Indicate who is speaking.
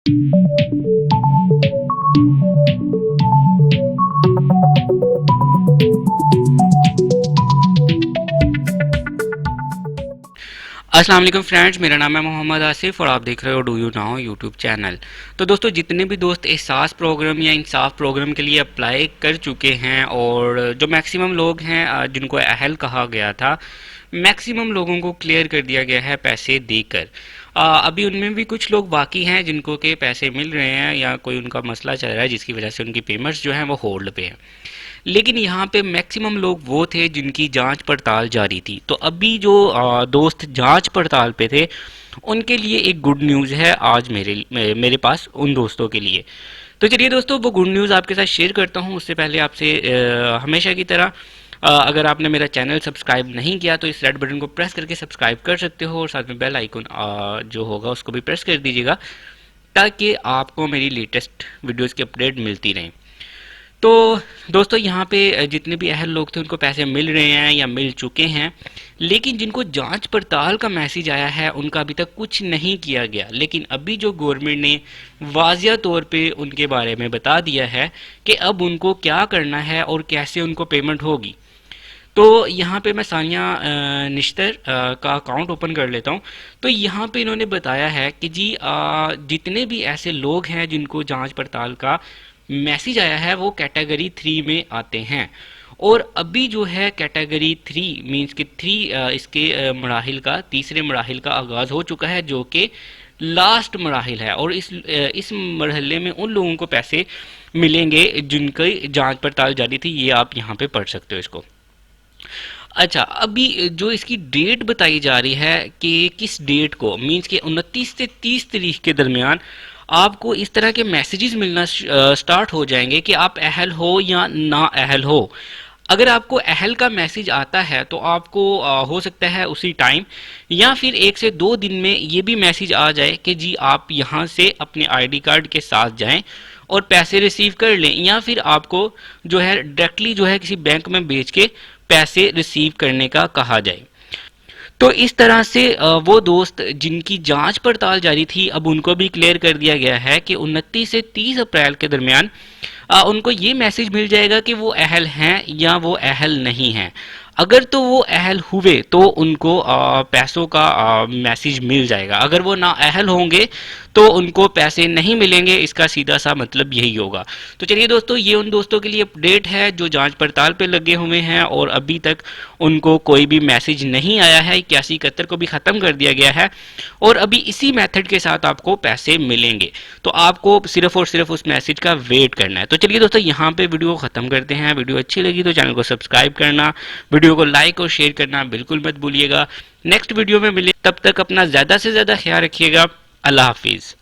Speaker 1: अस्सलाम वालेकुम फ्रेंड्स, मेरा नाम है मोहम्मद आसिफ और आप देख रहे हो do you now YouTube channel. तो दोस्तों, जितने भी दोस्त एहसास प्रोग्राम या इंसाफ प्रोग्राम के लिए अप्लाई कर चुके हैं और जो मैक्सिमम लोग हैं जिनको अहल कहा गया था, मैक्सिमम लोगों को क्लियर कर दिया गया है पैसे देकर। अभी उनमें भी कुछ लोग बाकी हैं जिनको के पैसे मिल रहे हैं या कोई उनका मसला चल रहा है जिसकी वजह से उनकी पेमेंट्स जो हैं वो होल्ड पे हैं। लेकिन यहाँ पे मैक्सिमम लोग वो थे जिनकी जांच पड़ताल जारी थी। तो अभी जो दोस्त जांच पड़ताल पे थे उनके लिए एक गुड न्यूज़ है आज मेरे पास उन दोस्तों के लिए। तो चलिए दोस्तों, वो गुड न्यूज़ आपके साथ शेयर करता हूँ। उससे पहले आपसे हमेशा की तरह अगर आपने मेरा चैनल सब्सक्राइब नहीं किया तो इस रेड बटन को प्रेस करके सब्सक्राइब कर सकते हो और साथ में बेल आइकन जो होगा उसको भी प्रेस कर दीजिएगा ताकि आपको मेरी लेटेस्ट वीडियोज़ की अपडेट मिलती रहे। तो दोस्तों, यहाँ पे जितने भी अहल लोग थे उनको पैसे मिल रहे हैं या मिल चुके हैं, लेकिन जिनको जांच पड़ताल का मैसेज आया है उनका अभी तक कुछ नहीं किया गया। लेकिन अभी जो गवर्नमेंट ने वाज़िया तौर पे उनके बारे में बता दिया है कि अब उनको क्या करना है और कैसे उनको पेमेंट होगी। तो यहाँ पे मैं सानिया निश्तर का अकाउंट ओपन कर लेता हूँ। तो यहाँ पे इन्होंने बताया है कि जी जितने भी ऐसे लोग हैं जिनको जांच पड़ताल का मैसेज आया है वो कैटेगरी 3 में आते हैं। और अभी जो है कैटेगरी 3 मींस कि 3 इसके मराहिल का तीसरे मराहिल का आगाज़ हो चुका है जो कि लास्ट मराहिल है। और इस मरहले में उन लोगों को पैसे मिलेंगे जिनकी जांच पड़ताल जारी थी। ये आप यहाँ पे पढ़ सकते हो इसको। अच्छा, अभी जो इसकी डेट बताई जा रही है कि किस डेट को मींस के 29 से 30 तारीख के दरमियान आपको इस तरह के मैसेजेस मिलना स्टार्ट हो जाएंगे कि आप अहल हो या ना अहल हो। अगर आपको अहल का मैसेज आता है तो आपको हो सकता है उसी टाइम या फिर 1 से 2 दिन में ये भी मैसेज आ जाए कि जी आप यहाँ से अपने आईडी कार्ड के साथ जाएं और पैसे रिसीव कर लें, या फिर आपको जो है डायरेक्टली जो है किसी बैंक में भेज के पैसे रिसीव करने का कहा जाए। तो इस तरह से वो दोस्त जिनकी जांच पड़ताल जारी थी अब उनको भी क्लियर कर दिया गया है कि 29 से 30 अप्रैल के दरमियान उनको ये मैसेज मिल जाएगा कि वो अहल हैं या वो अहल नहीं हैं। अगर तो वो अहल हुए तो उनको पैसों का मैसेज मिल जाएगा। अगर वो ना अहल होंगे तो उनको पैसे नहीं मिलेंगे। इसका सीधा सा मतलब यही होगा। तो चलिए दोस्तों, ये उन दोस्तों के लिए अपडेट है जो जांच पड़ताल पे लगे हुए हैं और अभी तक उनको कोई भी मैसेज नहीं आया है। 8171 को भी ख़त्म कर दिया गया है और अभी इसी मेथड के साथ आपको पैसे मिलेंगे। तो आपको सिर्फ और सिर्फ उस मैसेज का वेट करना है। तो चलिए दोस्तों, यहाँ पे वीडियो को ख़त्म करते हैं। वीडियो अच्छी लगी तो चैनल को सब्सक्राइब करना, वीडियो को लाइक और शेयर करना बिल्कुल मत भूलिएगा। नेक्स्ट वीडियो में मिले, तब तक अपना ज़्यादा से ज़्यादा ख्याल रखिएगा। अल्लाह हाफिज़।